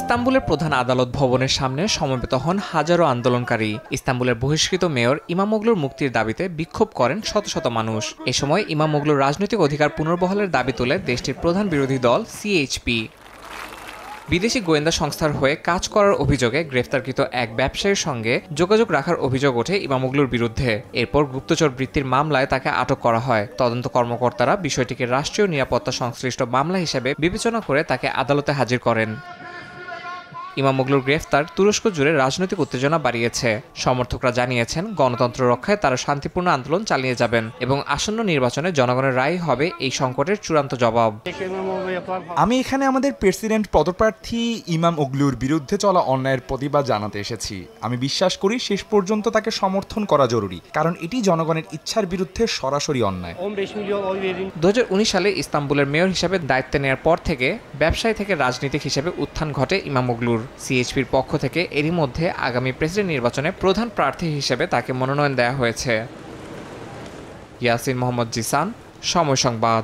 ইস্তাম্বুলের প্রধান আদালত ভবনের সামনে সমবেত হন হাজারো আন্দোলনকারী। ইস্তাম্বুলের বহিষ্কৃত মেয়র ইমামোগলুর মুক্তির দাবিতে বিক্ষোভ করেন শত শত মানুষ। এ সময় ইমামোগলুর রাজনৈতিক অধিকার পুনর্বহালের দাবি তোলে দেশটির প্রধান বিরোধী দল সিএইচপি। বিদেশি গোয়েন্দা সংস্থার হয়ে কাজ করার অভিযোগে গ্রেফতারকৃত এক ব্যবসায়ীর সঙ্গে যোগাযোগ রাখার অভিযোগ ওঠে ইমামোগলুর বিরুদ্ধে। এরপর গুপ্তচর বৃত্তির মামলায় তাকে আটক করা হয়। তদন্ত কর্মকর্তারা বিষয়টিকে রাষ্ট্রীয় নিরাপত্তা সংশ্লিষ্ট মামলা হিসেবে বিবেচনা করে তাকে আদালতে হাজির করেন। ইমামোগলুর গ্রেফতার তুরস্ক জুড়ে রাজনৈতিক উত্তেজনা বাড়িয়েছে। সমর্থকরা জানিয়েছেন গণতন্ত্র রক্ষায় তারা শান্তিপূর্ণ আন্দোলন চালিয়ে যাবেন এবং আসন্ন নির্বাচনে জনগণের রায় হবে এই সংকটের চূড়ান্ত জবাব। আমি এখানে আমাদের প্রেসিডেন্ট পদপ্রার্থী ইমামোগলুর বিরুদ্ধে চলা অন্যায়ের প্রতিবাদ জানাতে এসেছি। আমি বিশ্বাস করি শেষ পর্যন্ত তাকে সমর্থন করা জরুরি, কারণ এটি জনগণের ইচ্ছার বিরুদ্ধে সরাসরি অন্যায়। 2019 সালে ইস্তাম্বুলের মেয়র হিসেবে দায়িত্ব নেওয়ার পর থেকে ব্যবসায়ী থেকে রাজনীতিক হিসেবে উত্থান ঘটে ইমামোগলুর। সিএইচপির পক্ষ থেকে এরই মধ্যে আগামী প্রেসিডেন্ট নির্বাচনে প্রধান প্রার্থী হিসেবে তাকে মনোনয়ন দেওয়া হয়েছে। ইয়াসিন মোহাম্মদ জিসান, সময় সংবাদ।